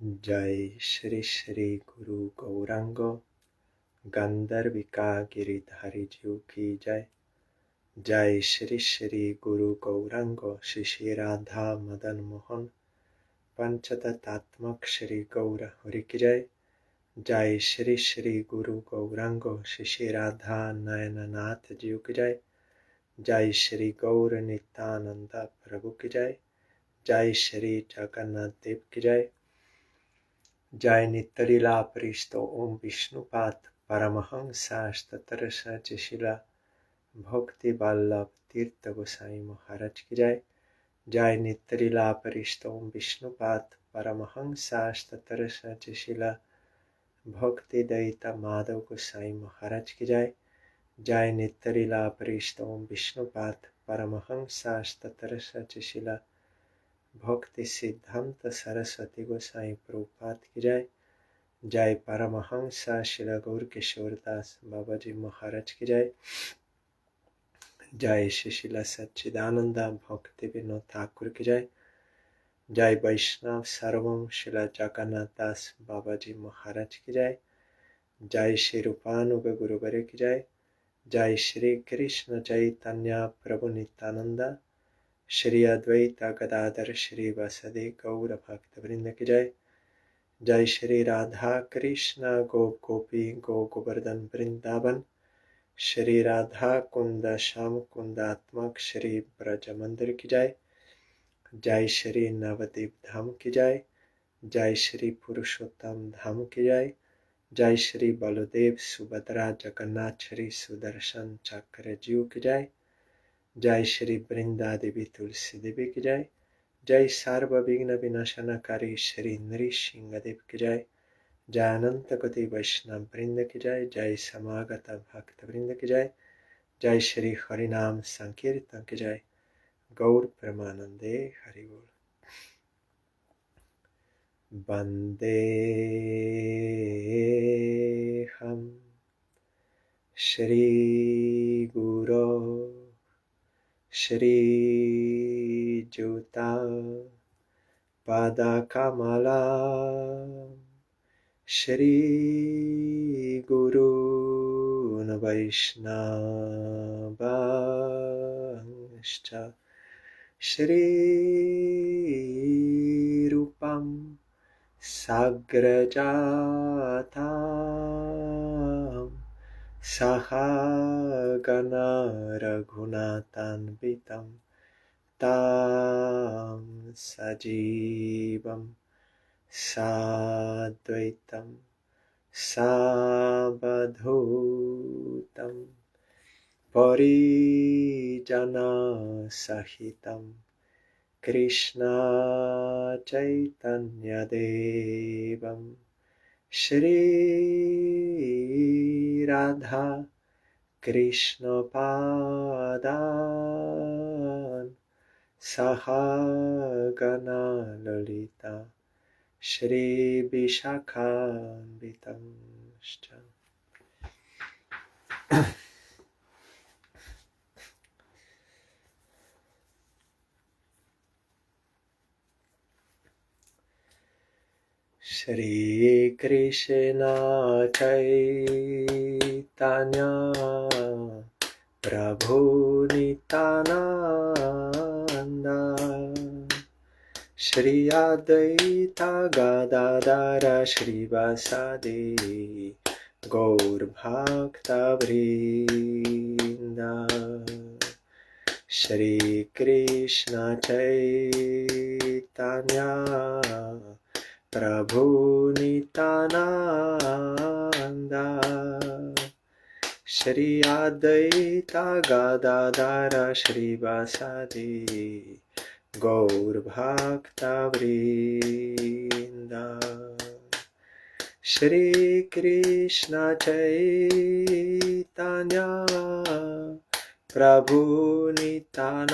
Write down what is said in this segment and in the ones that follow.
जय श्री श्री गुरु गौरांग गंधर्विका गिरिधारी जीव की जय। जय श्री श्री गुरु गौरांग श्री श्री राधा मदन मोहन पंचतत्त्वात्मक श्री गौर हरि की जय। जय श्री श्री गुरु गौरांग श्री श्री राधा नयननाथ जीव की जय। जय श्री गौर नित्यानंद प्रभु की जय। जय श्री जगन्नाथ देव की जय। जय नित्यलीला परिष्टो ओम विष्णुपाद परमहंसास्ततर सचिशिला भक्ति वल्लभ तीर्थ गोसाई महाराज की जय। जय नित्यलीला परिष्टो ओम विष्णुपाद परमहंसास्ततर सचिशिला भक्ति दयिता माधव गोसाई महाराज की जय। जय नित्यलीला परिष्टो ओम विष्णुपाद परमहंसास्ततर सचिशिला भक्ति सिद्धांत सरस्वती गोसाई प्रभुपाद की जय। जय परमहंसा शिला गौर किशोरदास बाबा जी महाराज की जय। जय शिशिला सच्चिदानंद भक्ति विनोद ठाकुर की जय। जय वैष्णव सर्वम शिला जगन्नाथ दास बाबा जी महाराज की जय। जय श्री रूपानुग गुरुवरे की जय। जय श्री कृष्ण चैतन्य प्रभु नित्यानंद श्री अद्वैत गदाधर श्री वासुदेव गौर भक्त वृंद की जय। जय श्री राधा कृष्ण गोप गोपी गो गोवर्धन वृंदावन श्री राधा कुंद श्याम कुंदात्मक श्री ब्रज मंदिर की जय। जय श्री नवद्वीप धाम की जय। जय श्री पुरुषोत्तम धाम की जय। जय श्री बलदेव सुभद्रा जगन्नाथ श्री सुदर्शन चक्र जीव की जय। जय श्री वृंदा देवी तुलसी देवी की जय। जय सर्वविघ्न विनाशनकारी श्री नृसिंह देव की जय। जय अनंत कोटि वैष्णव वृंद की जय। जय समागत भक्त वृंद की जय। जय श्री हरिनाम संकीर्तन की जय। गौर प्रेमानंदे हरि बोल। वंदे हम श्री गुरो श्री जुता पादकमला श्री गुरून् वैष्णवांश्च श्री रूपं साग्रजातं सहगना रघुनाथान्वितं तं सजीवं साद्वैतं सावधूतं परिजनसहितं कृष्ण चैतन्यदेवं श्री राधा कृष्णपादान् सहगना ललिता श्री विशाखान्वितंश्च। श्री कृष्ण चैतन्य प्रभु नित्यानंद श्री अद्वैत गदाधर श्रीवासदि गौर भक्त वृंद। श्री कृष्ण चैतन्य प्रभु नित्यानंद श्री अद्वैत गदाधर श्रीवासदि गौर भक्त वृंद। श्री कृष्ण चैतन्य प्रभु नित्यानंद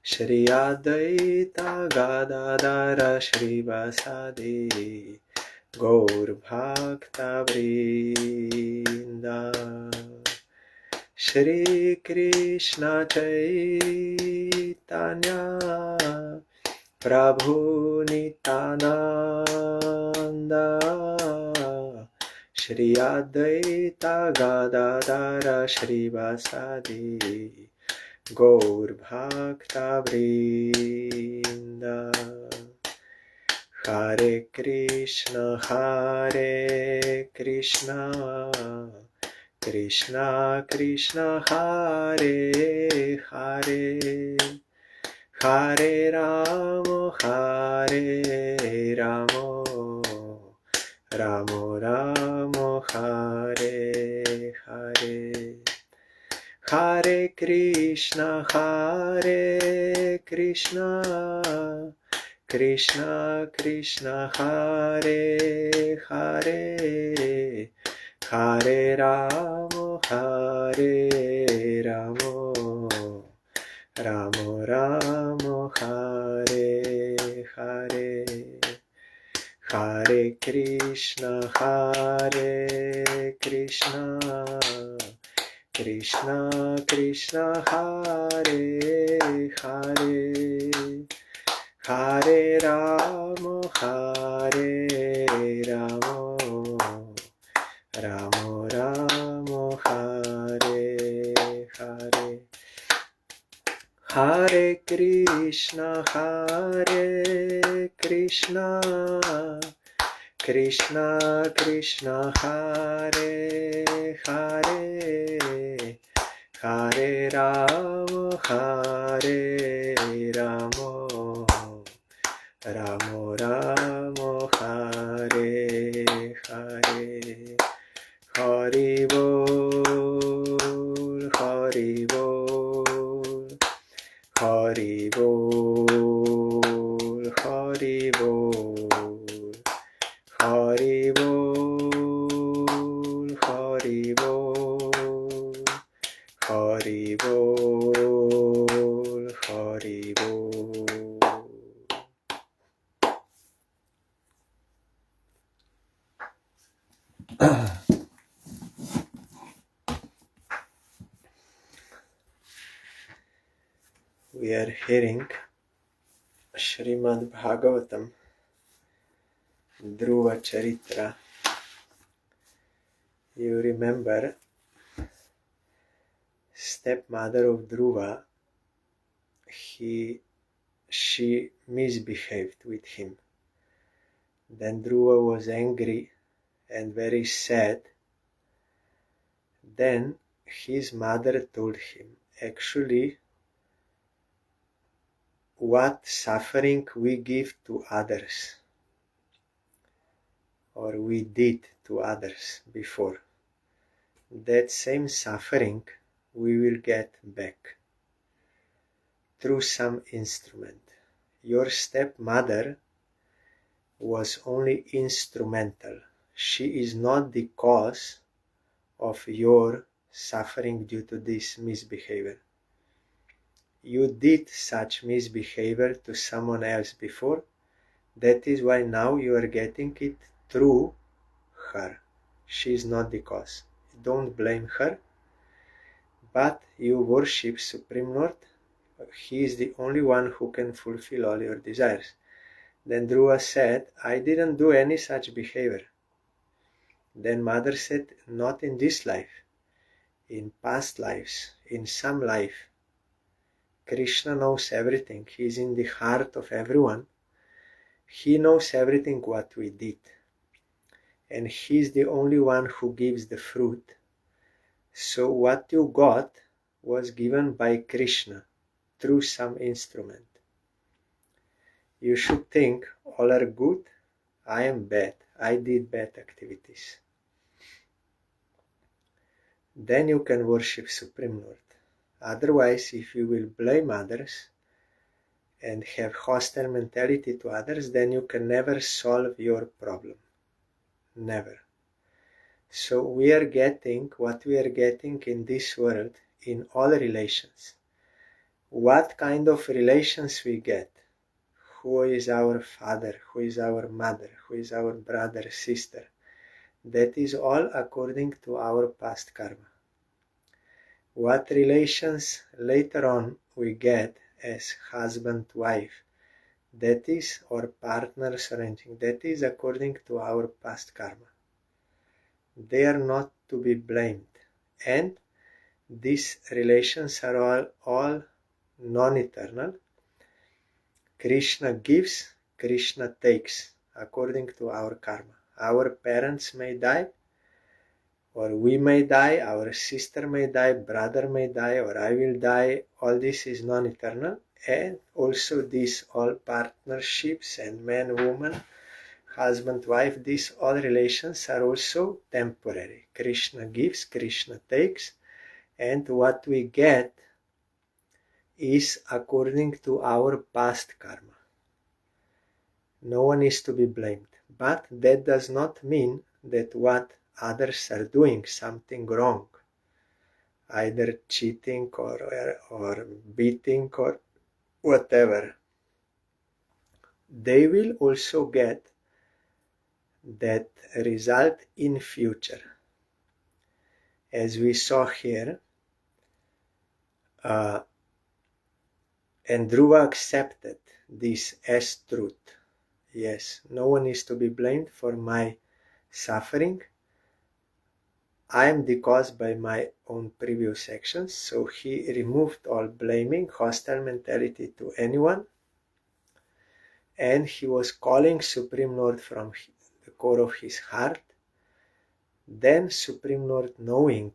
श्री अद्वैत गदाधर श्रीवासदि गौर भक्त वृंद। Shri Krishna Chaitanya Prabhu Nityananda Shri Advaita Gadadara Shrivasadi Gaur Bhakta Vrinda. Hare Krishna Krishna Krishna Hare Hare Hare Ramo Ramo Ramo Hare Hare. Hare Krishna Krishna Krishna Hare Hare Hare Ramo Ramo Ramo Hare Hare. Hare Krishna Krishna Krishna Hare Hare Hare Ramo Ramo Ramo Hare Hare. Hare Krishna Krishna Krishna Hare Hare Hare Ramo Ramo Ramo Hare Hare. Hari Bol Hari Bol Hari Bol Hari Bol Hari Bol Hari Bol Hari Bol Hari Bol. We are hearing SRIMAD BHAGAVATAM Dhruva Charitra. You remember stepmother of Dhruva, she misbehaved with him. Then Dhruva was angry and very sad. Then his mother told him, actually, what suffering we give to others, or we did to others before, that same suffering we will get back through some instrument. Your stepmother was only instrumental. She is not the cause of your suffering due to this misbehavior. You did such misbehavior to someone else before. That is why now you are getting it through her. She is not the cause. Don't blame her, but you worship Supreme Lord. He is the only one who can fulfill all your desires. Then Dhruva said, I didn't do any such behavior. Then mother said, not in this life, in past lives, in some life. Krishna knows everything. He is in the heart of everyone. He knows everything what we did. And he is the only one who gives the fruit. So what you got was given by Krishna through some instrument. You should think, all are good, I am bad, I did bad activities. Then you can worship Supreme Lord. Otherwise, if you will blame others and have hostile mentality to others, then you can never solve your problem. Never. So we are getting what we are getting in this world in all relations. What kind of relations we get? Who is our father? Who is our mother? Who is our brother, sister? That is all according to our past karma. What relations later on we get as husband, wife, that is, or partners or anything, that is according to our past karma. They are not to be blamed. And these relations are all non-eternal. Krishna gives, Krishna takes, according to our karma. Our parents may die, or we may die, our sister may die, brother may die, or I will die. All this is non-eternal. And also these all partnerships and man, woman, husband, wife, these all relations are also temporary. Krishna gives, Krishna takes, and what we get is according to our past karma. No one is to be blamed. But that does not mean that what others are doing something wrong, either cheating or beating or whatever. They will also get that result in future. As we saw here, and Dhruva accepted this as truth. Yes, no one is to be blamed for my suffering. I am the cause by my own previous actions. So he removed all blaming, hostile mentality to anyone. And he was calling Supreme Lord from the core of his heart. Then Supreme Lord, knowing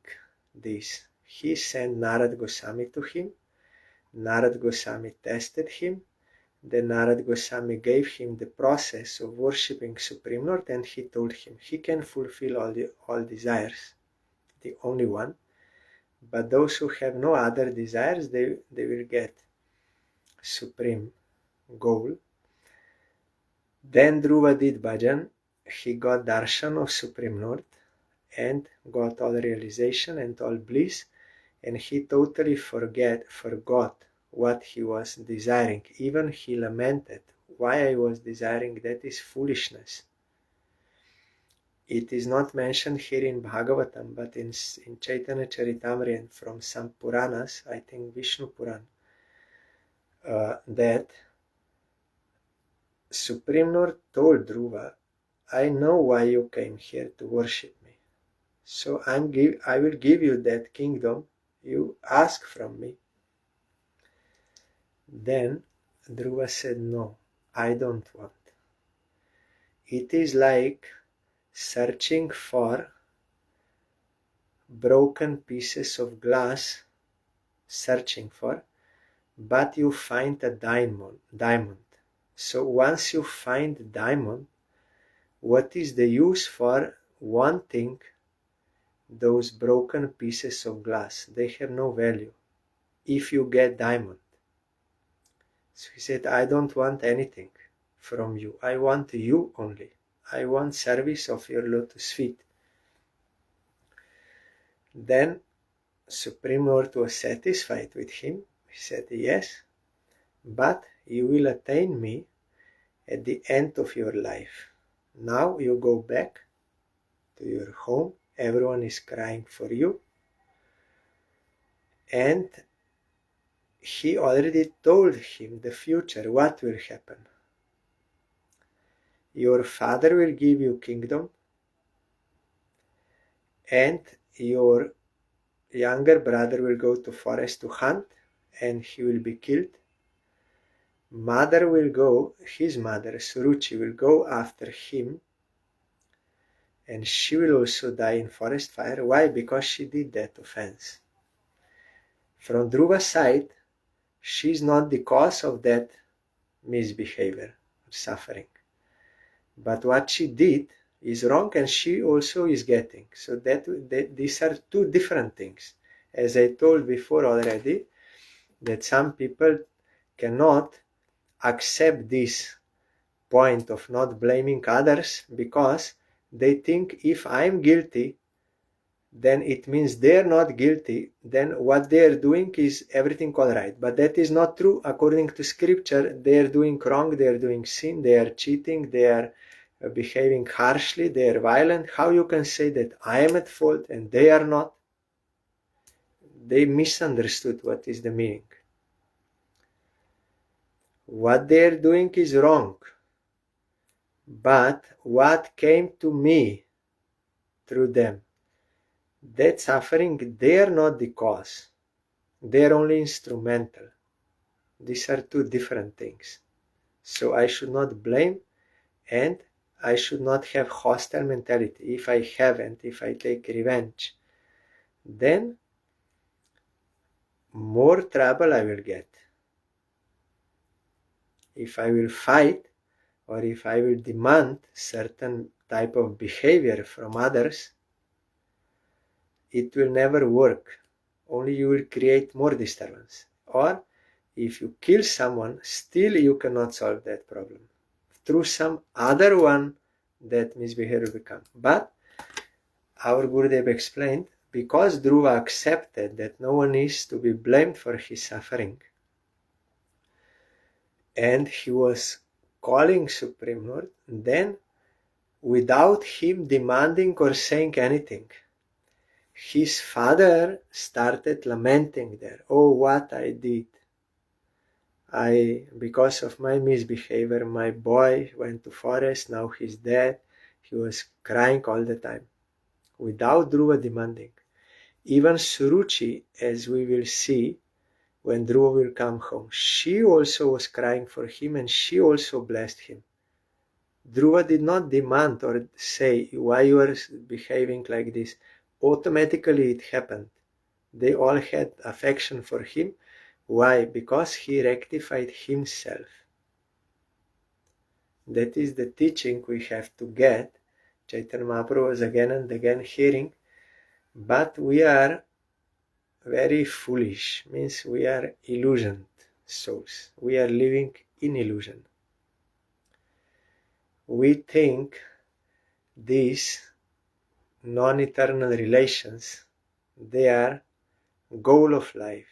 this, he sent Narad Goswami to him. Narad Goswami tested him. Then Narad Goswami gave him the process of worshipping Supreme Lord, and he told him he can fulfill all desires, the only one. But those who have no other desires, they will get supreme goal. Then Dhruva did bhajan. He got darshan of Supreme Lord and got all realization and all bliss, and he totally forgot what he was desiring. Even he lamented, why I was desiring, that is foolishness. It is not mentioned here in Bhagavatam, but in Chaitanya Charitamrita and from some Puranas, I think Vishnu Puran, that Supreme Lord told Dhruva, I know why you came here to worship me. So I will give you that kingdom you ask from me. Then Dhruva said, no, I don't want. It is like searching for broken pieces of glass, but you find a diamond. So once you find diamond, what is the use for wanting those broken pieces of glass? They have no value if you get diamond. So he said, I don't want anything from you. I want you only. I want service of your lotus feet. Then Supreme Lord was satisfied with him. He said, yes, but you will attain me at the end of your life. Now you go back to your home. Everyone is crying for you. And he already told him the future, what will happen. Your father will give you kingdom, and your younger brother will go to forest to hunt, and he will be killed. Mother will go, his mother, Suruchi, will go after him, and she will also die in forest fire. Why? Because she did that offense. From Dhruva's side, she is not the cause of that misbehavior or suffering. But what she did is wrong, and she also is getting. So these are two different things. As I told before already, that some people cannot accept this point of not blaming others because they think if I'm guilty, then it means they're not guilty, then what they're doing is everything all right. But that is not true. According to scripture, they're doing wrong, they're doing sin, they are cheating, they are behaving harshly, they are violent. How you can say that I am at fault and they are not? They misunderstood what is the meaning. What they are doing is wrong. But what came to me through them, that suffering, they are not the cause. They are only instrumental. These are two different things. So I should not blame, and I should not have hostile mentality. If I haven't, if I take revenge, then more trouble I will get. If I will fight, or if I will demand certain type of behavior from others, it will never work. Only you will create more disturbance. Or if you kill someone, still you cannot solve that problem. Through some other one, that misbehavior will come. But our Gurudev explained, because Dhruva accepted that no one is to be blamed for his suffering, and he was calling Supreme Lord, then without him demanding or saying anything, his father started lamenting there. Oh, what I did. Because of my misbehavior, my boy went to forest, now he's dead. He was crying all the time, without Dhruva demanding. Even Suruchi, as we will see, when Dhruva will come home, she also was crying for him, and she also blessed him. Dhruva did not demand or say, why you are behaving like this. Automatically it happened. They all had affection for him. Why? Because he rectified himself. That is the teaching we have to get. Chaitanya Mahaprabhu was again and again hearing, but we are very foolish, means we are illusioned souls. We are living in illusion. We think these non-eternal relations, they are goal of life.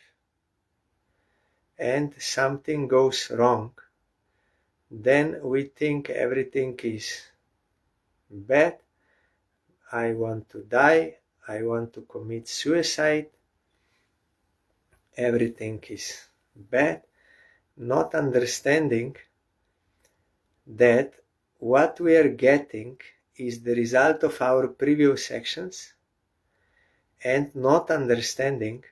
And something goes wrong, then we think everything is bad. I want to die. I want to commit suicide. Everything is bad. Not understanding that what we are getting is the result of our previous actions, and not understanding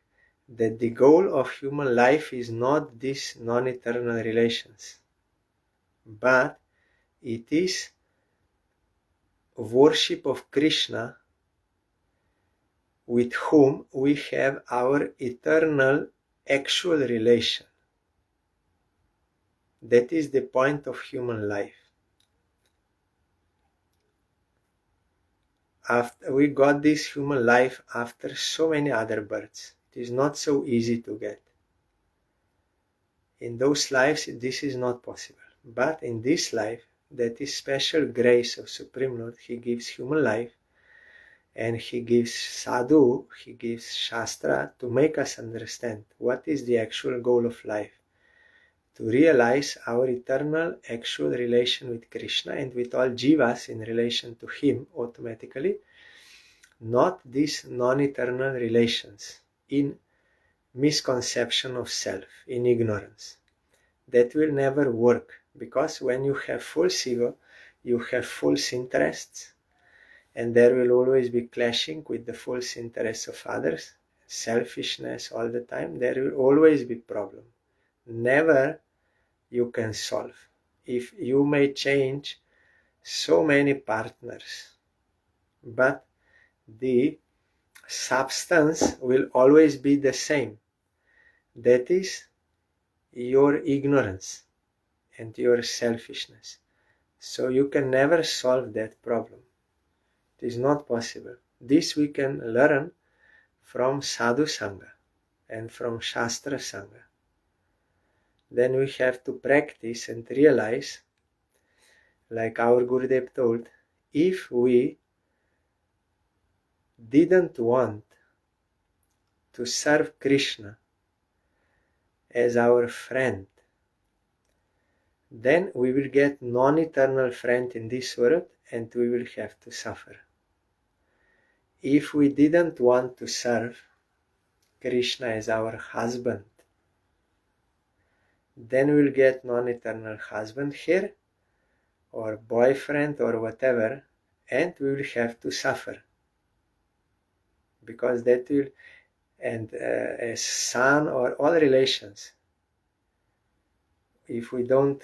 that the goal of human life is not these non-eternal relations, but it is worship of Krishna, with whom we have our eternal actual relation. That is the point of human life. After we got this human life after so many other births. It is not so easy to get. In those lives, this is not possible. But in this life, that is special grace of Supreme Lord. He gives human life, and He gives sadhu, He gives shastra to make us understand what is the actual goal of life. To realize our eternal actual relation with Krishna and with all jivas in relation to Him automatically, not these non-eternal relations in misconception of self, in ignorance. That will never work, because when you have false ego, you have false interests, and there will always be clashing with the false interests of others, selfishness all the time. There will always be problem. Never you can solve. If you may change so many partners, but the substance will always be the same. That is your ignorance and your selfishness. So you can never solve that problem. It is not possible. This we can learn from Sadhu Sangha and from Shastra Sangha. Then we have to practice and realize, like our Gurudev told, if we didn't want to serve Krishna as our friend, then we will get non-eternal friend in this world, and we will have to suffer. If we didn't want to serve Krishna as our husband, then we'll get non-eternal husband here, or boyfriend, or whatever, and we will have to suffer. Because that will, and a son, or all relations. If we don't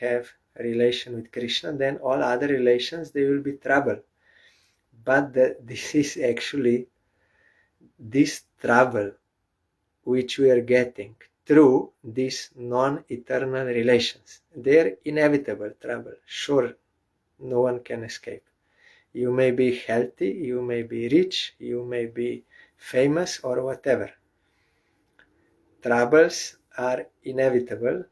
have a relation with Krishna, then all other relations, they will be trouble. But this is actually this trouble which we are getting through these non-eternal relations. They are inevitable trouble. Sure, no one can escape. You may be healthy, you may be rich, you may be famous, or whatever. Troubles are inevitable,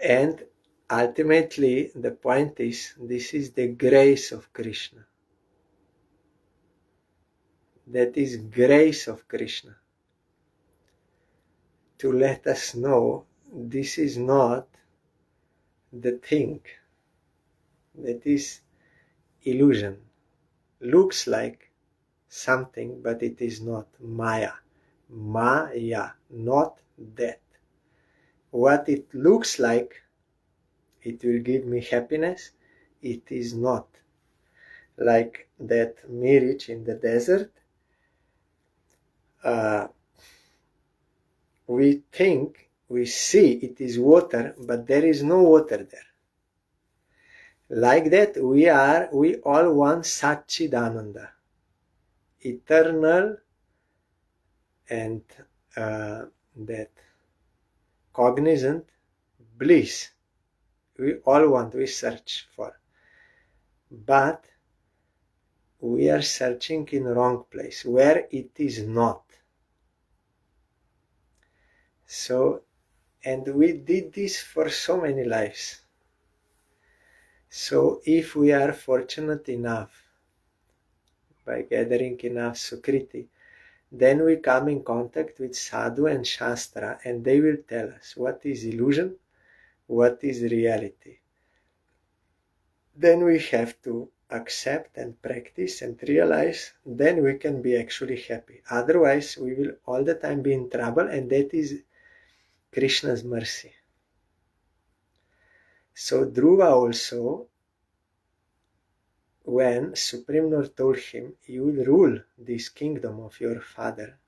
and ultimately the point is, this is the grace of Krishna. That is grace of Krishna to let us know this is not the thing. That is illusion. Looks like something, but it is not. Maya. Maya, not that. What it looks like, it will give me happiness, it is not. Like that mirage in the desert, we think, we see it is water, but there is no water there. Like that, we all want Satchidananda, eternal, and that cognizant bliss. We all want, we search for. But we are searching in the wrong place, where it is not. So, and we did this for so many lives. So if we are fortunate enough, by gathering enough Sukriti, then we come in contact with Sadhu and Shastra, and they will tell us what is illusion, what is reality. Then we have to accept and practice and realize, then we can be actually happy. Otherwise, we will all the time be in trouble, and that is Krishna's mercy. So Dhruva also, when Supreme Lord told him, you will rule this kingdom of your father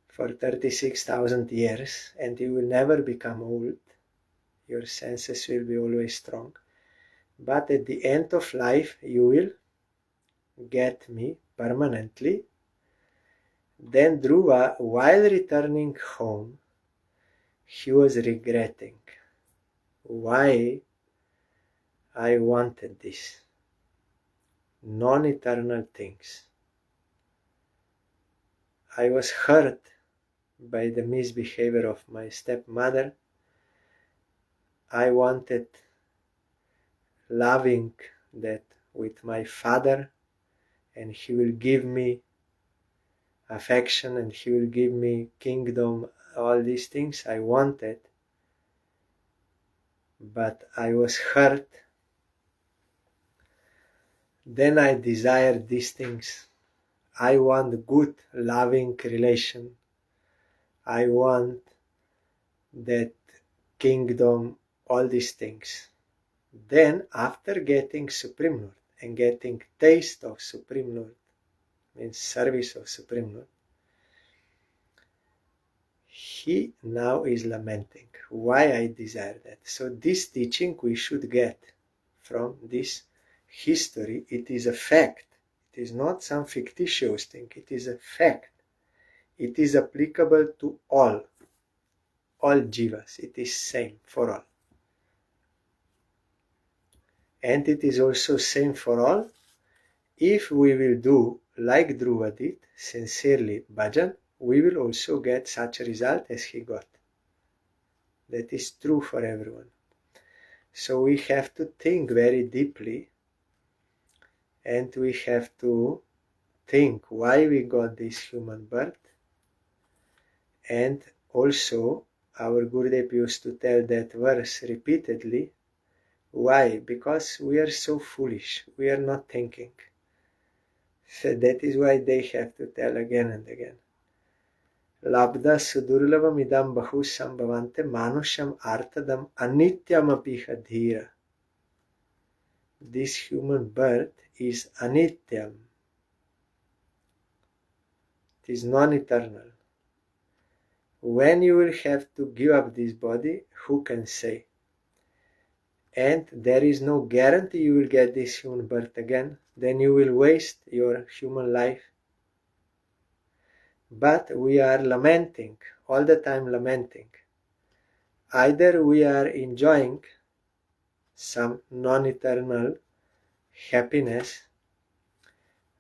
for 36,000 years, and you will never become old, your senses will be always strong, but at the end of life you will get me permanently. Then Dhruva, while returning home, he was regretting, why I wanted this non-eternal things. I was hurt by the misbehavior of my stepmother. I wanted loving that with my father, and he will give me affection, and he will give me kingdom, all these things I wanted, but I was hurt. Then I desired these things. I want good, loving relation. I want that kingdom, all these things. Then, after getting Supreme Lord and getting taste of Supreme Lord, means service of Supreme Lord, he now is lamenting, why I desire that. So this teaching we should get from this history. It is a fact. It is not some fictitious thing. It is a fact. It is applicable to all jivas. It is same for all. And it is also same for all if we will do like Dhruva did, sincerely bhajan, we will also get such a result as he got. That is true for everyone. So we have to think very deeply, and we have to think why we got this human birth. And also our Gurudev used to tell that verse repeatedly. Why? Because we are so foolish. We are not thinking. So that is why they have to tell again and again. Labda sudurlavam idam bahu sambhavante manusham artadam anityam apiha dhira. This human birth is anityam. It is non-eternal. When you will have to give up this body, who can say? And there is no guarantee you will get this human birth again. Then you will waste your human life. But we are lamenting, all the time lamenting. Either we are enjoying some non-eternal happiness,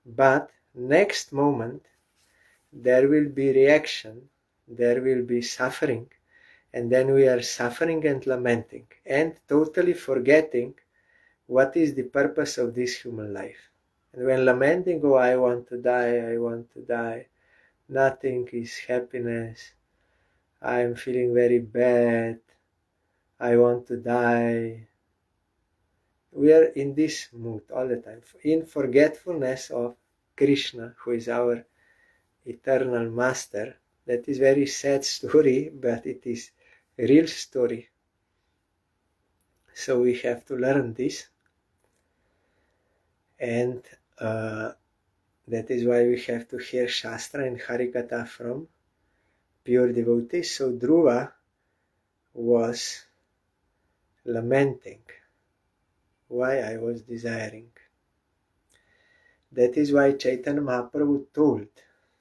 but next moment there will be reaction, there will be suffering, and then we are suffering and lamenting and totally forgetting what is the purpose of this human life. And when lamenting, oh, I want to die, nothing is happiness, I am feeling very bad, I want to die. We are in this mood all the time, in forgetfulness of Krishna, who is our eternal master. That is very sad story, but it is a real story. So we have to learn this, and that is why we have to hear Shastra and Harikatha from pure devotees. So Dhruva was lamenting why I was desiring. That is why Chaitanya Mahaprabhu told,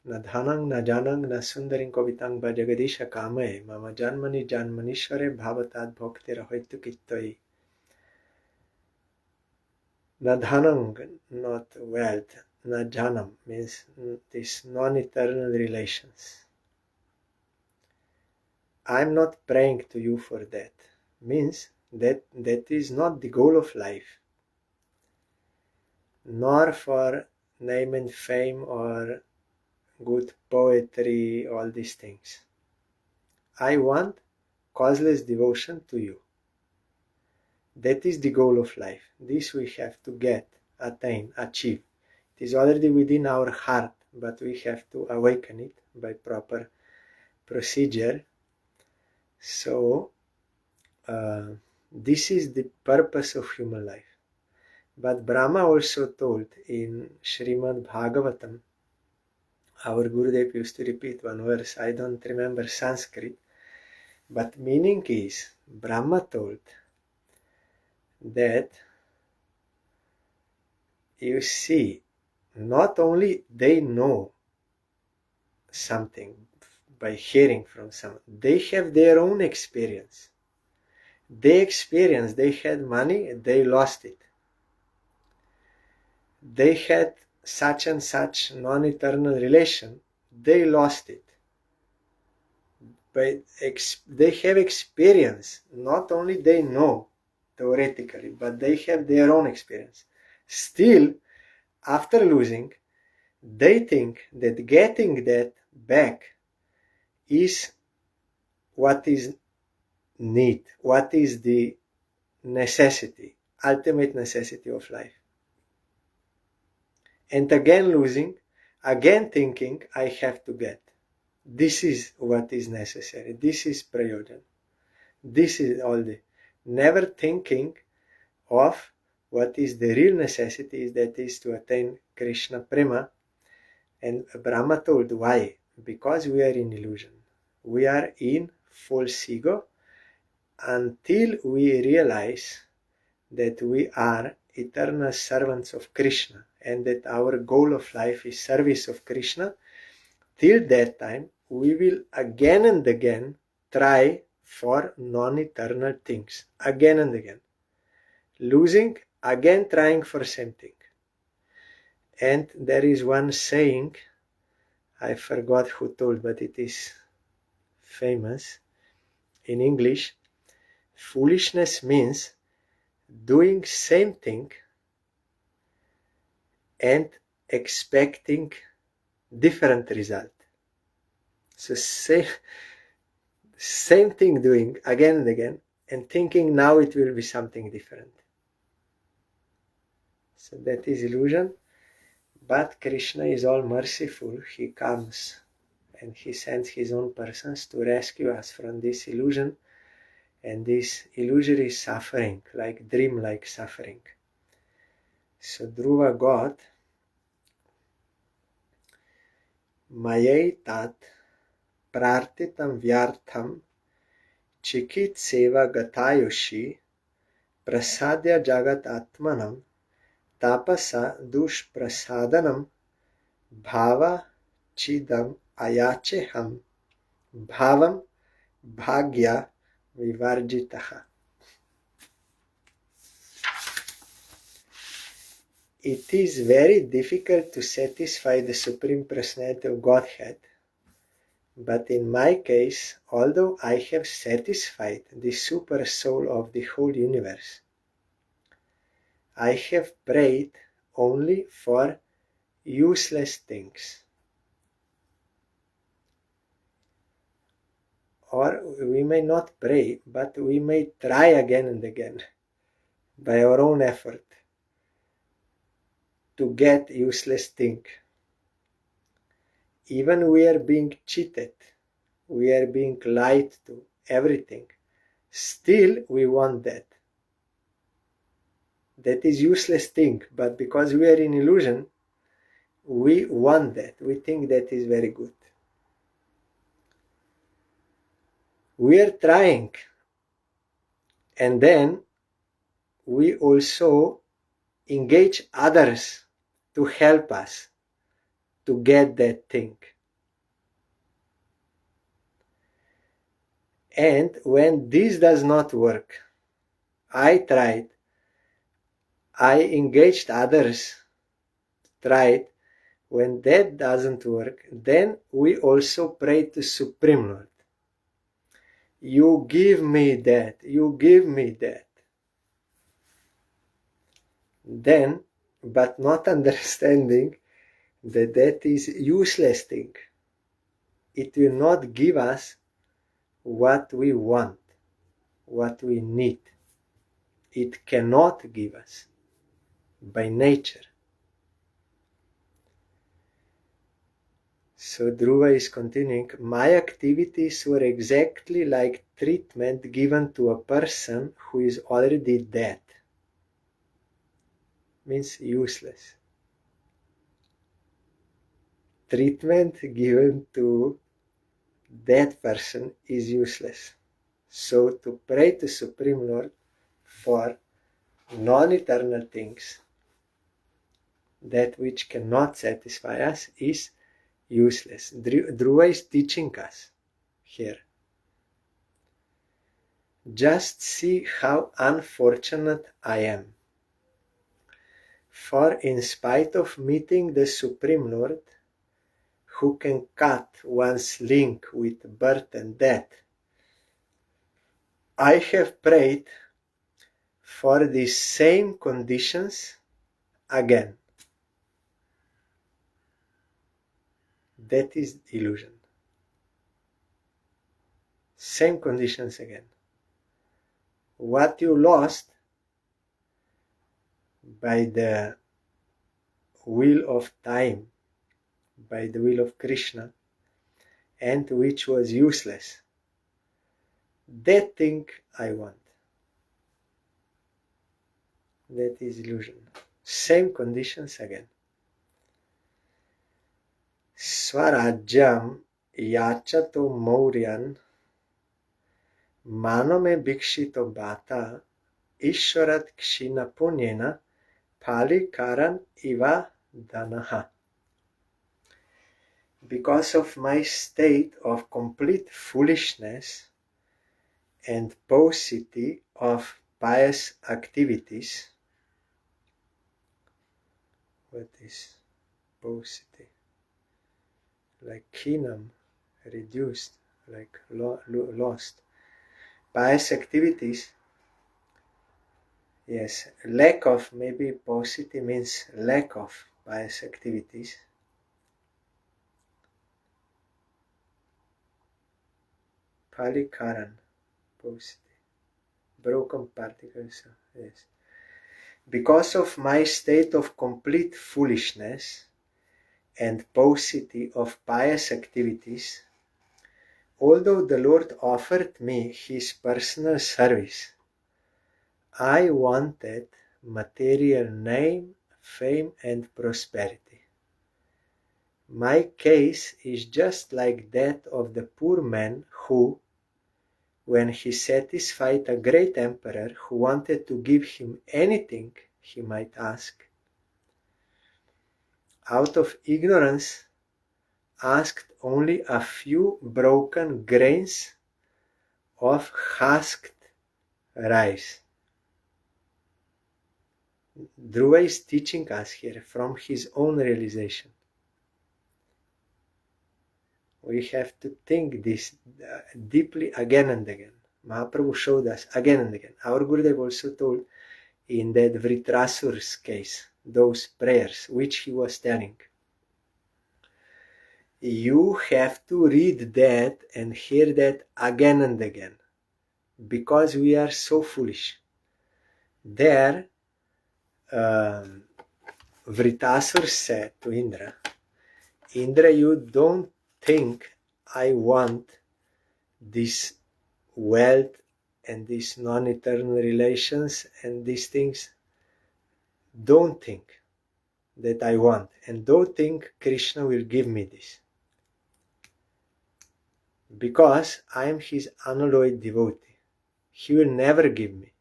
Na dhanang, na janang, na sundaring kovitang bhajagadisha kamaye, mama janmani janmanishware bhavatad bhakti rahoitu kittai. Na dhanang, not wealth, na janam means these non-eternal relations. I'm not praying to you for that. Means that is not the goal of life. Nor for name and fame or good poetry, all these things. I want causeless devotion to you. That is the goal of life. This we have to get, attain, achieve. It is already within our heart, but we have to awaken it by proper procedure. So, this is the purpose of human life. But Brahma also told in SRIMAD BHAGAVATAM, our Gurudev used to repeat one verse, I don't remember Sanskrit, but meaning is, Brahma told that, you see, not only they know something by hearing from someone, they have their own experience. They experienced, they had money, they lost it. They had such and such non-eternal relation, they lost it. But they have experience, not only they know theoretically, but they have their own experience. Still, after losing, they think that getting that back is what is need, what is the necessity, ultimate necessity of life. And again losing, again thinking, I have to get. This is what is necessary. This is prayojan. This is all the never thinking of what is the real necessity, that is to attain Krishna Prema. And Brahma told why? Because we are in illusion. We are in false ego until we realize that we are eternal servants of Krishna and that our goal of life is service of Krishna. Till that time, we will again and again try for non-eternal things. Again and again. Losing, again trying for same thing. And there is one saying, I forgot who told, but it is famous in English. Foolishness means doing same thing and expecting different result. So same thing doing again and again and thinking now it will be something different. So that is illusion. But Krishna is all merciful. He comes and he sends his own persons to rescue us from this illusion and this illusory suffering, like dream-like suffering. So Dhruva got Mayaitat prartitam vyartham chikit seva gatayushi prasadya jagat atmanam tapasa dushprasadanam bhava chidam ayacheham bhavam bhagya vivarjitaha. It is very difficult to satisfy the Supreme Personality of Godhead, but in my case, although I have satisfied the super soul of the whole universe, I have prayed only for useless things. Or we may not pray, but we may try again and again by our own effort to get useless thing. Even we are being cheated, we are being lied to, everything. Still we want that. That is useless thing, but because we are in illusion, we want that. We think that is very good. We are trying, and then we also engage others to help us to get that thing. And when this does not work, I tried, I engaged others, tried. When that doesn't work, then we also pray to Supreme Lord. You give me that, you give me that. Then, but not understanding that that is useless thing. It will not give us what we want, what we need. It cannot give us by nature. So Dhruva is continuing, my activities were exactly like treatment given to a person who is already dead. Means useless. Treatment given to that person is useless. So to pray to Supreme Lord for non-eternal things, that which cannot satisfy us, is useless. Dhruva is teaching us here. Just see how unfortunate I am. For in spite of meeting the Supreme Lord, who can cut one's link with birth and death, I have prayed for the same conditions again. That is illusion. Same conditions again. What you lost by the will of time, by the will of Krishna, and which was useless, that thing I want. That is illusion. Same conditions again. Swarajyam yachato Mauryan manome bhikshito bhata ishwarat kshina punyena pali karan iva danaha. Because of my state of complete foolishness and paucity of pious activities. What is paucity? Like khinam, reduced, like lost. Pious activities, yes, lack of, maybe paucity means lack of pious activities. Palikaran, paucity, broken particles, yes. Because of my state of complete foolishness and paucity of pious activities, although the Lord offered me His personal service, I wanted material name, fame, and prosperity. My case is just like that of the poor man who, when he satisfied a great emperor who wanted to give him anything he might ask, out of ignorance asked only a few broken grains of husked rice. Dhruva is teaching us here from his own realization. We have to think this deeply again and again. Mahaprabhu showed us again and again. Our Gurudev also told in that Vritrasur's case, those prayers which he was telling. You have to read that and hear that again and again, because we are so foolish. There, Vritasur said to Indra, Indra, you don't think I want this wealth and these non-eternal relations and these things. Don't think that I want, and don't think Krishna will give me this, because I am his unalloyed devotee. He will never give me.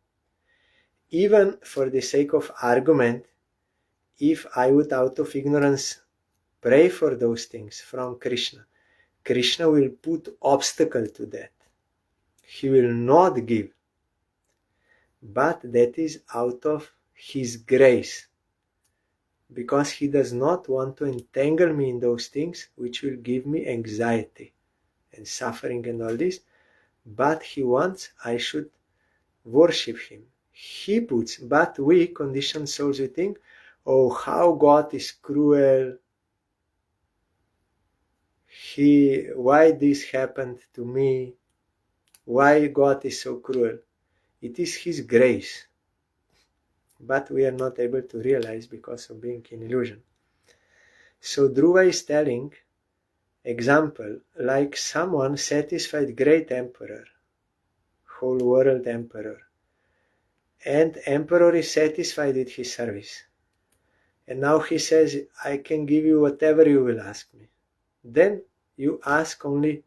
Even for the sake of argument, if I would out of ignorance pray for those things from Krishna, Krishna will put obstacle to that. He will not give. But that is out of his grace, because he does not want to entangle me in those things which will give me anxiety and suffering and all this, but he wants I should worship him. He puts, but we conditioned souls, we think, oh, how God is cruel, why this happened to me, why God is so cruel. It is his grace, but we are not able to realize because of being in illusion. So Dhruva is telling, example, like someone satisfied great emperor, whole world emperor, and emperor is satisfied with his service. And now he says, I can give you whatever you will ask me. Then you ask only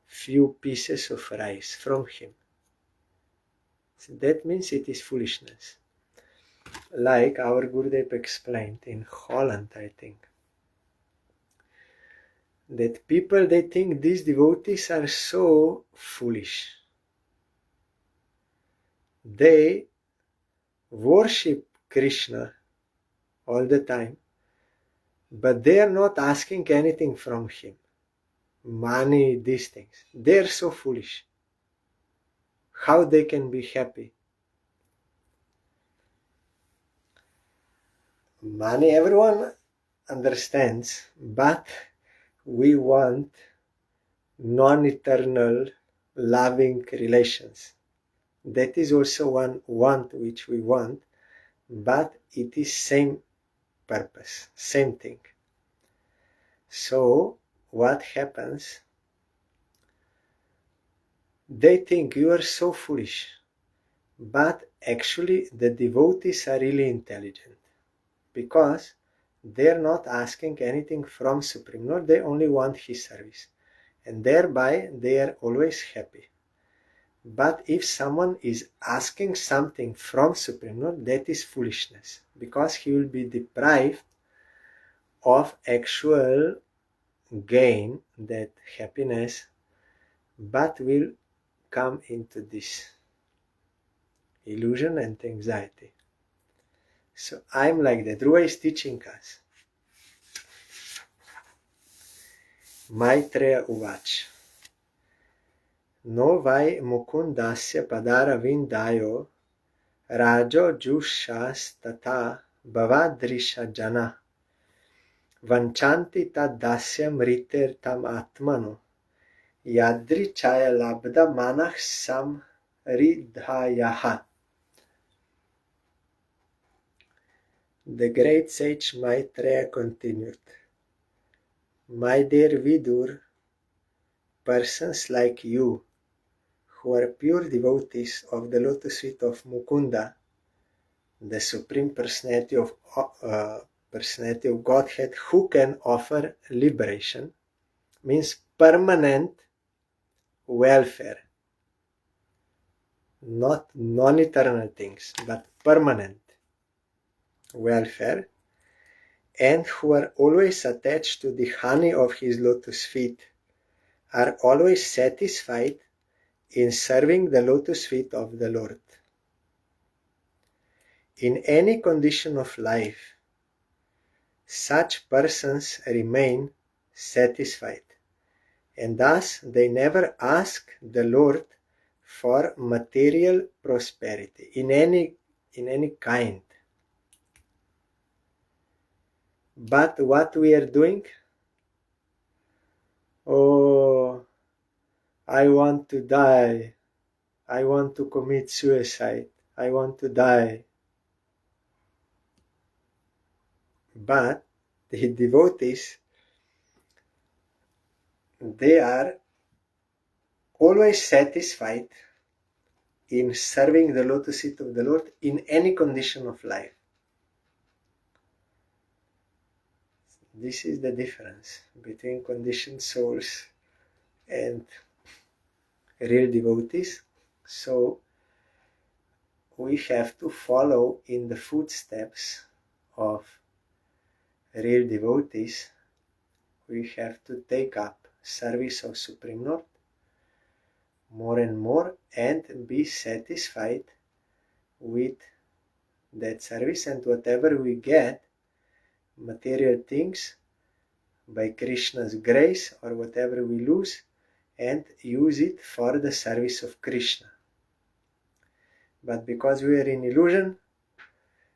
few pieces of rice from him. So that means it is foolishness. Like our Gurudev explained in Holland, I think, that people, they think these devotees are so foolish. They worship Krishna all the time, but they are not asking anything from him. Money, these things. They are so foolish. How they can be happy? Money, everyone understands, but we want non-eternal loving relations. That is also one want which we want, but it is same purpose, same thing. So what happens? They think you are so foolish, but actually the devotees are really intelligent, because they are not asking anything from Supreme Lord, they only want his service, and thereby they are always happy. But if someone is asking something from Supreme Lord, that is foolishness, because he will be deprived of actual gain, that happiness, but will come into this illusion and anxiety. So I'm like that. Dhruva is teaching us. Maitreya Uvach. No vai mukundasya padaravindayo rajo jushas tata bhavadrisha jana vanchanti tadasya mriter tam atmano yadri chaya labda manah sam ridhayaha. The great sage Maitreya continued, My dear Vidur, persons like you, who are pure devotees of the lotus feet of Mukunda, the Supreme Personality of Godhead, who can offer liberation, means permanent welfare, not non-eternal things, but permanent welfare, and who are always attached to the honey of his lotus feet, are always satisfied in serving the lotus feet of the Lord. In any condition of life, such persons remain satisfied, and thus they never ask the Lord for material prosperity in any kind. But what we are doing? Oh, I want to die. I want to commit suicide. I want to die. But the devotees, they are always satisfied in serving the lotus feet of the Lord in any condition of life. This is the difference between conditioned souls and real devotees. So we have to follow in the footsteps of real devotees. We have to take up service of Supreme Lord more and more and be satisfied with that service, and whatever we get, material things, by Krishna's grace, or whatever we lose, and use it for the service of Krishna. But because we are in illusion,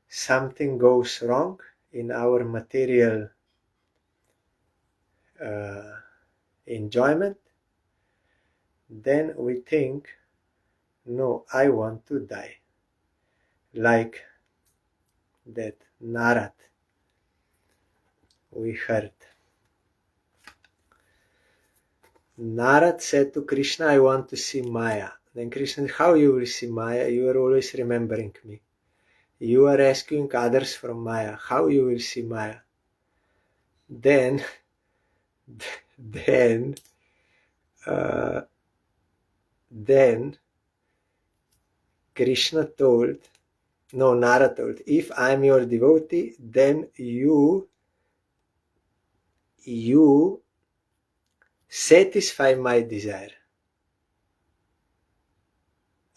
something goes wrong in our material enjoyment, then we think, no, I want to die. Like that Narad we heard. Narad said to Krishna, I want to see Maya. Then Krishna said, how you will see Maya? You are always remembering me. You are rescuing others from Maya. How you will see Maya? Then Krishna told, no, Narad told, if I am your devotee, then you satisfy my desire.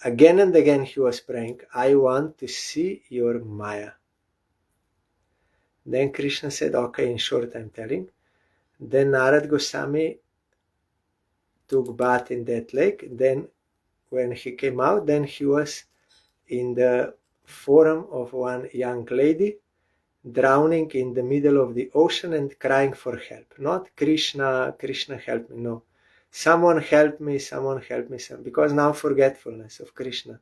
Again and again he was praying, I want to see your Maya. Then Krishna said, okay, in short I'm telling. Then Narad Goswami took bath in that lake. Then when he came out, then he was in the form of one young lady, drowning in the middle of the ocean and crying for help. Not Krishna, Krishna help me, no. Someone help me, because now forgetfulness of Krishna.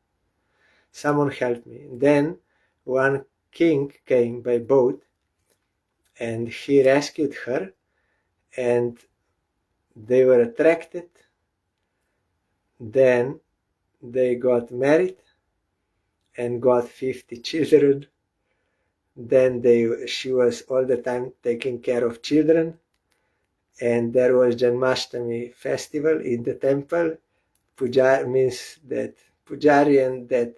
Someone help me. Then one king came by boat and he rescued her, and they were attracted. Then they got married and got 50 children. Then she was all the time taking care of children, and there was Janmashtami festival in the temple. Puja means that Pujarian, that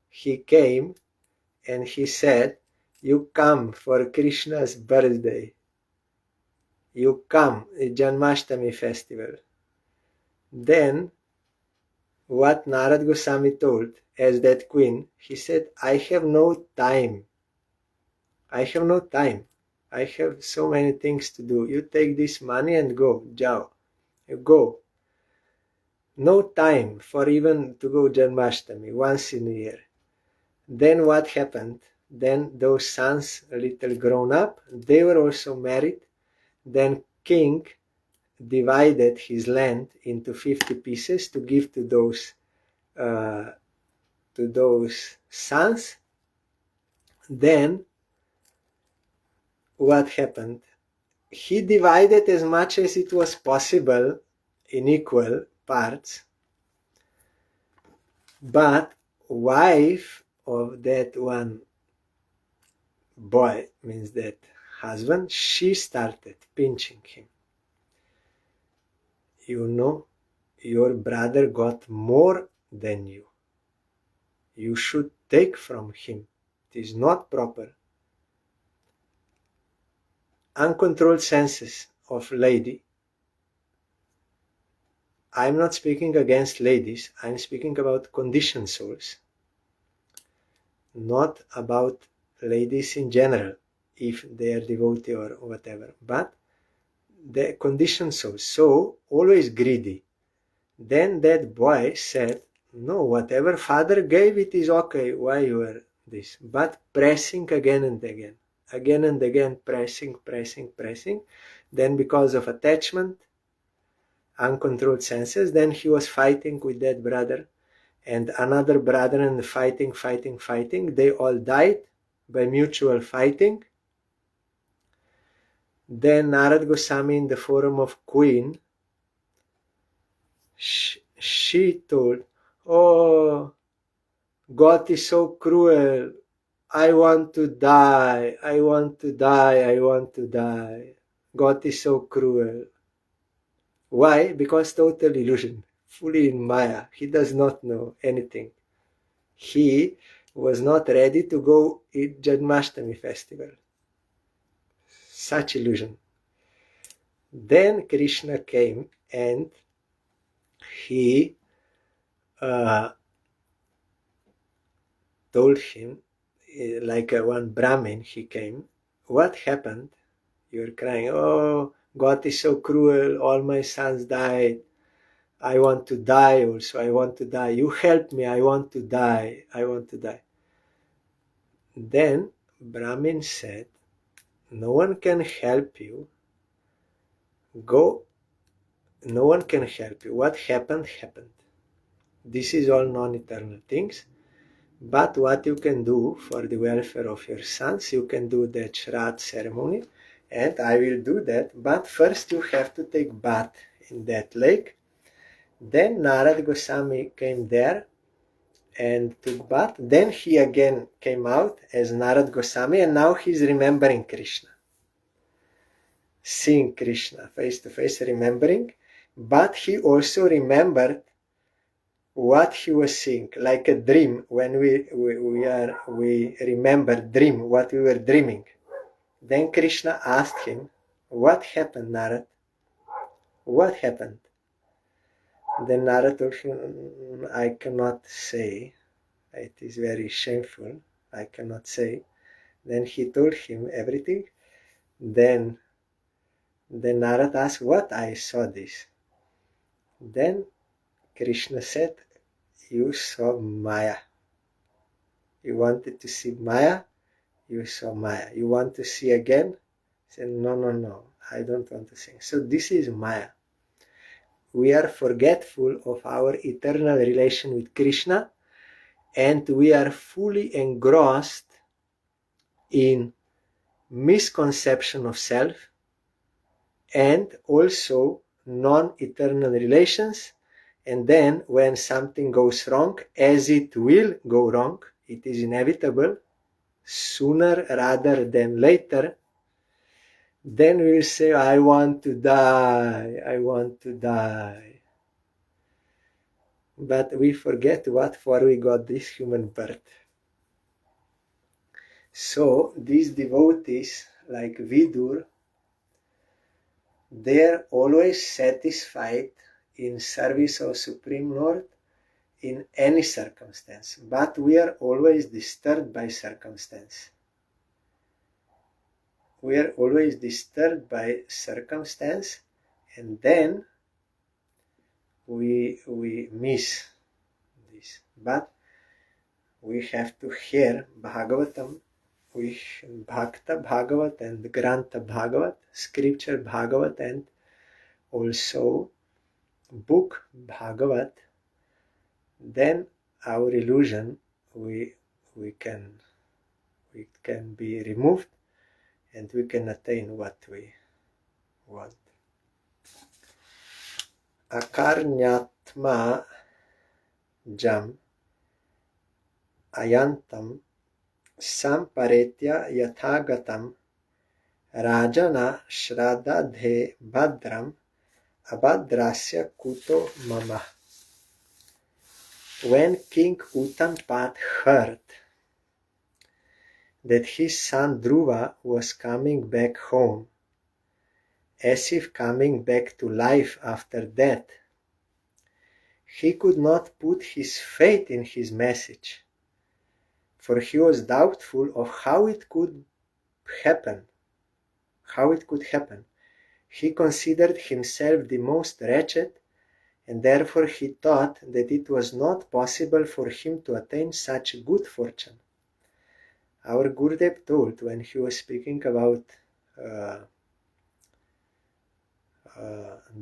he came and he said, you come for Krishna's birthday. You come, Janmashtami festival. Then what Narad Goswami told as that queen, he said, I have no time. I have no time. I have so many things to do. You take this money and go. Jao. You go. No time for even to go Janmashtami once in a year. Then what happened? Then those sons, a little grown up, they were also married. Then king divided his land into 50 pieces to give to those sons. Then what happened? he divided as much as it was possible in equal parts, but wife of that one boy, means that husband, she started pinching him. You know, your brother got more than you. You should take from him. It is not proper. Uncontrolled senses of lady. I'm not speaking against ladies. I'm speaking about conditioned souls. Not about ladies in general, if they are devotee or whatever, but the conditioned souls. So, always greedy. Then that boy said, no, whatever father gave, it is okay. Why you are this? But pressing again and again, pressing. Then because of attachment, uncontrolled senses, then he was fighting with that brother and another brother, and fighting. They all died by mutual fighting. Then Narad Goswami, in the form of Queen, she told, oh, God is so cruel. I want to die. God is so cruel. Why? Because total illusion, fully in Maya. He does not know anything. He was not ready to go eat Janmashtami festival. Such illusion. Then Krishna came and he told him, like one Brahmin, he came, what happened? You're crying, oh, God is so cruel, all my sons died. I want to die also, I want to die. You help me, I want to die. Then Brahmin said, no one can help you. Go, no one can help you. What happened, happened. This is all non-eternal things. But what you can do for the welfare of your sons, you can do the Shraddha ceremony, and I will do that. But first you have to take bath in that lake. Then Narad Goswami came there and took bath. Then he again came out as Narad Goswami, and now he's remembering Krishna. Seeing Krishna face to face, remembering. But he also remembered what he was seeing, like a dream. When we remember dream, what we were dreaming. Then Krishna asked him, what happened, Narad? What happened? Then Narad told him, I cannot say. It is very shameful. I cannot say. Then he told him everything. Then Narad asked, what I saw this? Then Krishna said, you saw Maya. You wanted to see Maya? You saw Maya. You want to see again? Say, no, I don't want to see. So this is Maya. We are forgetful of our eternal relation with Krishna, and we are fully engrossed in misconception of self and also non-eternal relations. And then when something goes wrong, as it will go wrong, it is inevitable, sooner rather than later, then we'll say, I want to die. But we forget what for we got this human birth. So these devotees, like Vidur, they're always satisfied in service of Supreme Lord in any circumstance. But we are always disturbed by circumstance. We are always disturbed by circumstance, and then we miss this. But we have to hear Bhagavatam, Bhakta Bhagavat and Grantha Bhagavat, scripture Bhagavat, and also book Bhagavat. Then our illusion we can be removed, and we can attain what we want. Akarnyatma jam ayantam samparetya yathagatam rajana shradadhe bhadram abhadrasya kuto mama. When King Uttanpat heard that his son Dhruva was coming back home, as if coming back to life after death, he could not put his faith in his message, for he was doubtful of how it could happen. He considered himself the most wretched, and therefore he thought that it was not possible for him to attain such good fortune. Our Gurudev told, when he was speaking about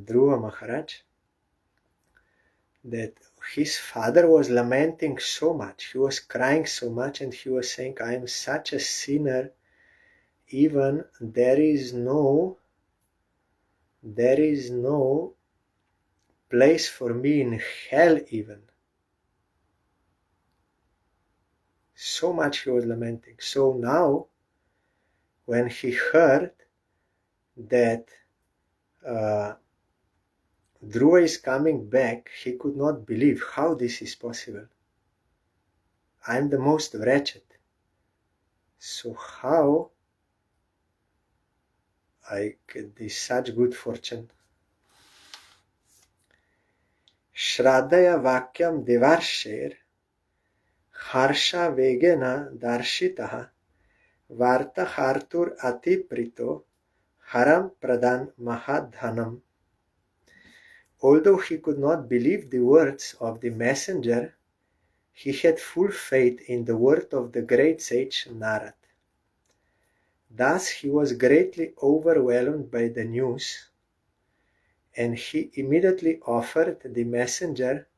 Dhruva Maharaj, that his father was lamenting so much, he was crying so much, and he was saying, I am such a sinner, even there is no place for me in hell even. So much he was lamenting. So now, when he heard that Dhruva is coming back, he could not believe how this is possible. I am the most wretched. So how I get this such good fortune? Shraddaya Vakyam Devarsher Harsha Vegena Darshitaha Varta Hartur Atiprito Haram Pradan Mahadhanam. Although he could not believe the words of the messenger, he had full faith in the word of the great sage Narad. Thus he was greatly overwhelmed by the news, and he immediately offered the messenger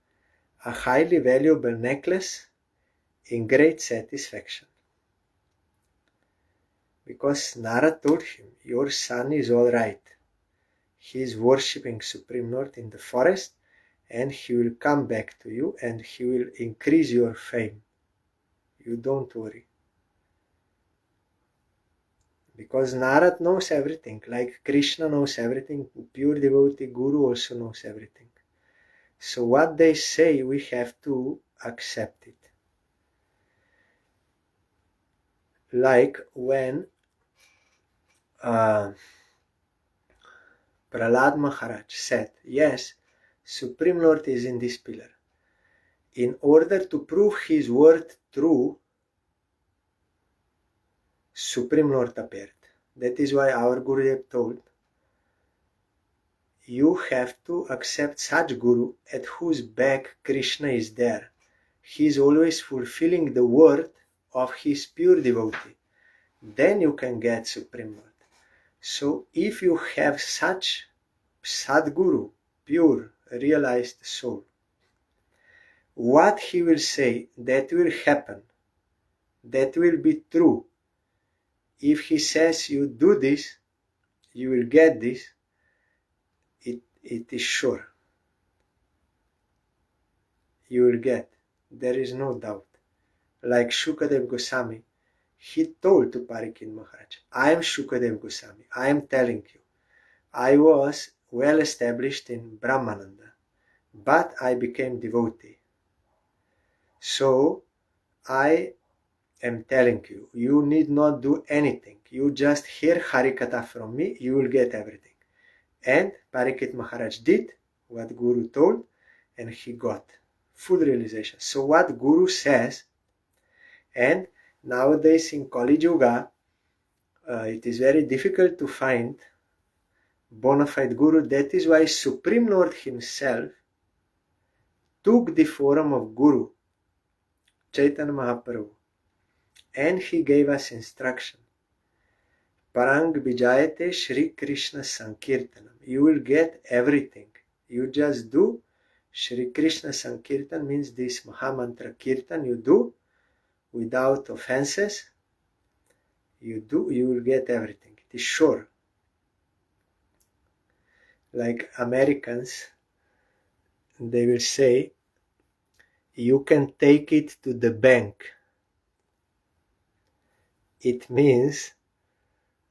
a highly valuable necklace in great satisfaction. Because Narad told him, your son is all right. He is worshipping Supreme Lord in the forest, and he will come back to you and he will increase your fame. You don't worry. Because Narad knows everything, like Krishna knows everything, pure devotee Guru also knows everything. So what they say, we have to accept it. Like when Prahlad Maharaj said, yes, Supreme Lord is in this pillar. In order to prove his word true, Supreme Lord appeared. That is why our Gurudev told, you have to accept such Guru at whose back Krishna is there. He is always fulfilling the word of his pure devotee. Then you can get Supreme Lord. So if you have such Sadguru, pure, realized soul, what he will say, that will happen, that will be true. If he says you do this, you will get this, it is sure. You will get. There is no doubt. Like Shukadev Goswami, he told to Parikshit Maharaj, I am Shukadev Goswami. I am telling you, I was well established in Brahmananda, but I became devotee. So I am telling you, you need not do anything. You just hear Harikatha from me, you will get everything. And Parikshit Maharaj did what Guru told, and he got full realization. So what Guru says, and nowadays in Kali Yuga, it is very difficult to find bona fide Guru. That is why Supreme Lord himself took the form of Guru, Chaitanya Mahaprabhu, and he gave us instruction. Parang Vijayate Shri Krishna Sankirtanam. You will get everything. You just do Shri Krishna Sankirtan, means this Mahamantra Kirtan you do without offenses. You will get everything. It is sure. like Americans, they will say, you can take it to the bank. It means,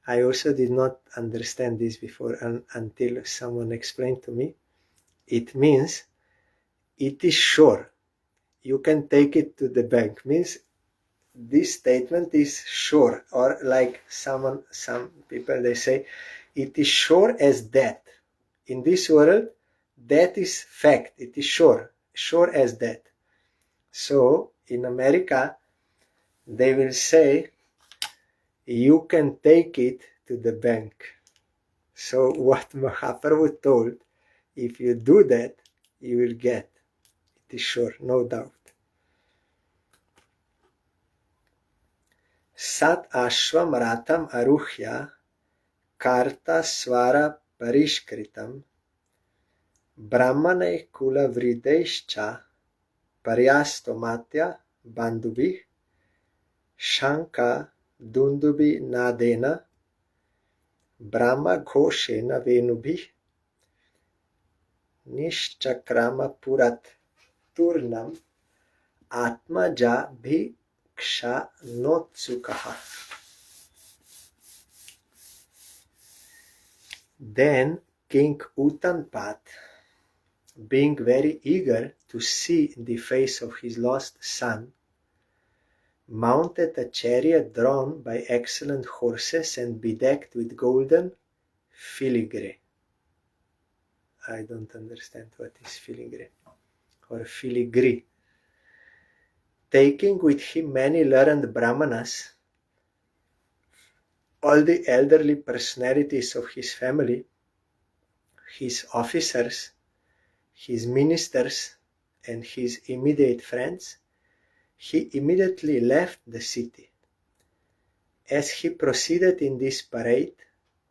I also did not understand this before until someone explained to me. It means it is sure. You can take it to the bank. Means this statement is sure, or like some people they say, it is sure as death. In this world, death is fact. It is sure as death. So in America, they will say, you can take it to the bank. So what Mahaprabhu told, if you do that, you will get. It is sure, no doubt. Sat ashvam ratham aruhya karta swara parishkritam brahmane kula vrideischa paryastomatya bandubhi shanka dundubi nadena brahma ghoshena venubhi nishchakrama purat turnam atmaja bhiksha notsukaha. Then King Uttanpat, being very eager to see the face of his lost son, mounted a chariot drawn by excellent horses and bedecked with golden filigree. I don't understand what is filigree or filigree. Taking with him many learned brahmanas, all the elderly personalities of his family, his officers, his ministers, and his immediate friends, he immediately left the city. As he proceeded in this parade,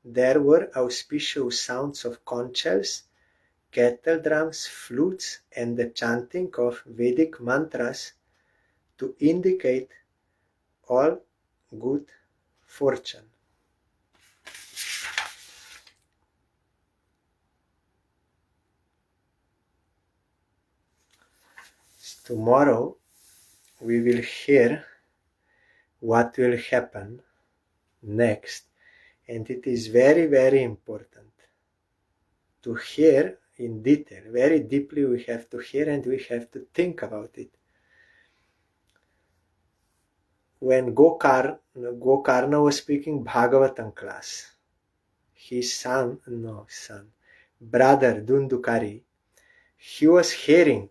there were auspicious sounds of conch shells, kettle drums, flutes, and the chanting of Vedic mantras to indicate all good fortune. Tomorrow we will hear what will happen next, and it is very, very important to hear in detail. Very deeply we have to hear and we have to think about it. When Gokarna was speaking Bhagavatam class, his brother Dundukari, he was hearing,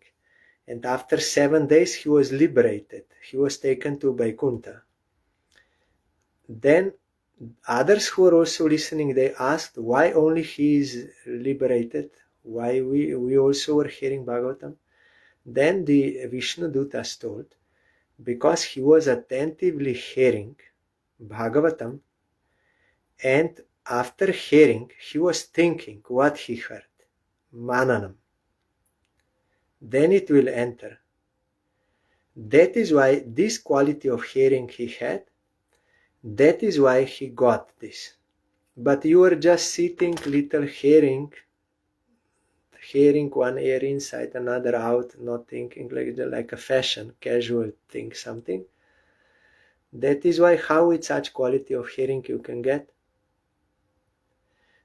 and after 7 days he was liberated. He was taken to Vaikuntha. Then others who were also listening, they asked why only he is liberated, why we also were hearing Bhagavatam. Then the Vishnu Dutas told, because he was attentively hearing Bhagavatam, and after hearing he was thinking what he heard, mananam. Then it will enter. That is why this quality of hearing he had, that is why he got this. But you are just sitting, little hearing one ear inside, another out, not thinking, like a fashion, casual thing, something. That is why, how with such quality of hearing you can get?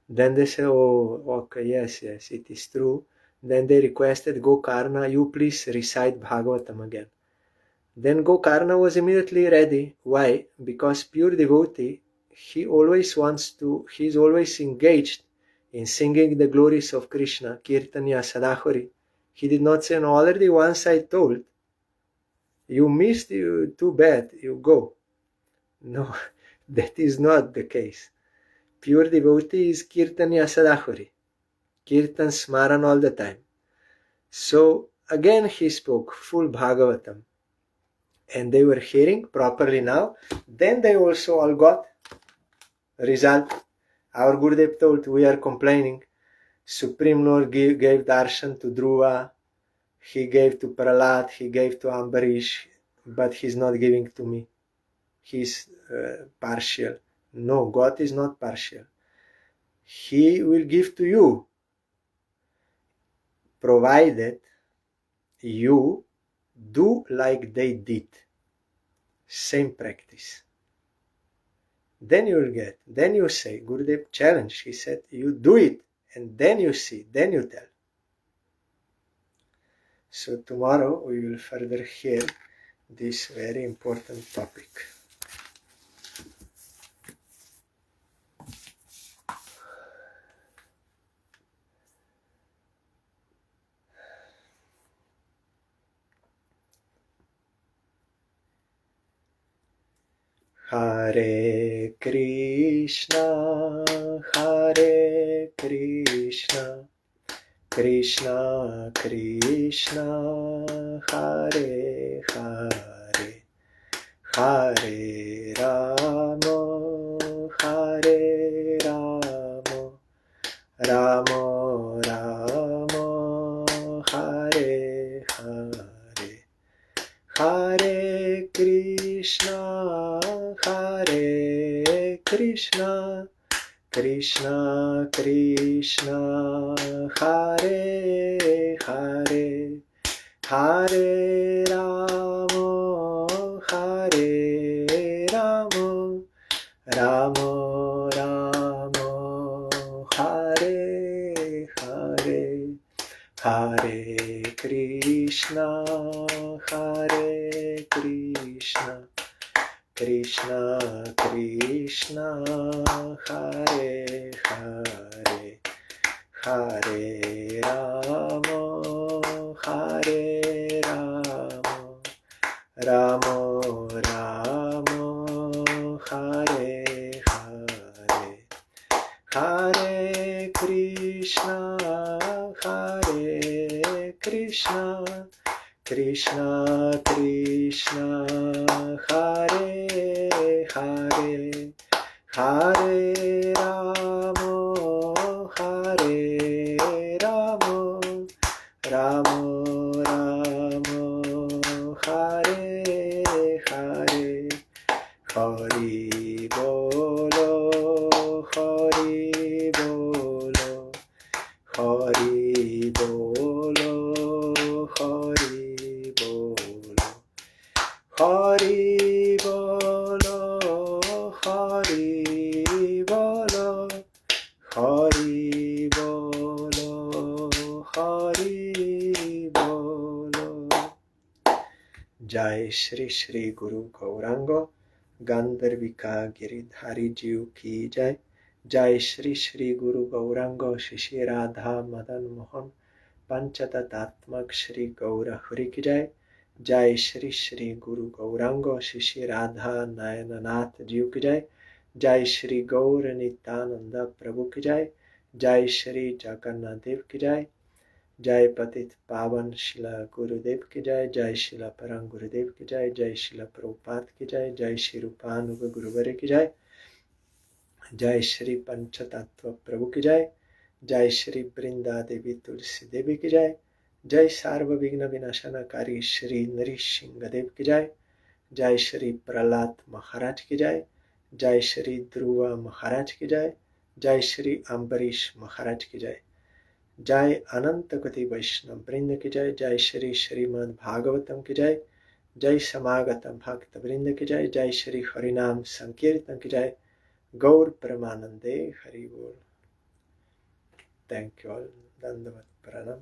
Then they say, oh, okay, yes, it is true. Then they requested, Gokarna, you please recite Bhagavatam again. Then Gokarna was immediately ready. Why? Because pure devotee, he is always engaged in singing the glories of Krishna, Kirtanya Sadahari. He did not say, no, already once I told, you missed, too bad, you go. No, that is not the case. Pure devotee is Kirtanya Sadahari. Kirtan Smaran all the time. So again he spoke full Bhagavatam. And they were hearing properly now. Then they also all got result. Our Gurudev told, we are complaining. Supreme Lord gave darshan to Dhruva. He gave to Prahlad. He gave to Ambarish. But he's not giving to me. He's partial. No, God is not partial. He will give to you. provided you do like they did, same practice. Then you will get, then you say, Gurudev challenge, he said, you do it, and then you see, then you tell. So tomorrow we will further hear this very important topic. Hare Krishna, Krishna Krishna, Hare Hare, Hare Rama, Hare Rama, Rama Rama, Hare Hare, Hare Krishna, Krishna Krishna, Hare Hare, Hare Rama, Hare Rama, Rama Rama, Hare Hare, Hare Krishna, Krishna Krishna, Hare Hare, Hare Rama, Hare Rama, Rama Rama, Hare Hare, Hare Krishna, Krishna Krishna, Hare Hare, Hare Rama, Hare Rama, Rama Rama, Hare Hare, Hari Bolo, Hari Bolo, Hari Bolo, Hari Bolo, Hari Bolo, Hari Bolo, Hari Bolo, Hari Bolo. Jai Shri Shri Guru Gaurango Gandharvika Giridhari Jiu Ki Jai. Jai Shri Shri Guru Gaurango Shri Radha Madan Mohan Panchatatatmak Shri Gaura Hari Ki Jai. Jai Shri Shri Guru Gaurango Shri Radha Nayananath Jiu Ki Jai. Jai Shri Gaura Nityananda Prabhu Ki Jai. Jai Shri Jagannath Dev Ki Jai. Jai Patit Pavan Shila Gurudev Ki Jai. Jai Shila Parang Gurudev Ki Jai. Jai Shila Prabhupada Ki Jai. Jai Shri Rupanuga Guruvari Ki Jai. Jai Shri Panchatattva Prabhu Ki Jai. Jai Shri Brinda Devi Tulsi Devi Ki Jai. Jai Sarva Vigna Vinashana Kari Shri Nrishinga Dev Ki Jai. Jai Shri Pralat Maharaj Ki Jai. Jai Shri Dhruva Maharaj Ki Jai. Jai Shri Ambarish Maharaj Ki Jai. Jai Anantakoti Vaishnava Vrinda Ki Jai. Jai Shri SRIMAD BHAGAVATAM Ki Jai. Jai Samagatam Bhakta Vrinda Ki Jai. Jai Shri Harinam Sankirtan Ki Jai. Gaur Pramanande Hari Bol. Thank you all. Dandavat Pranam.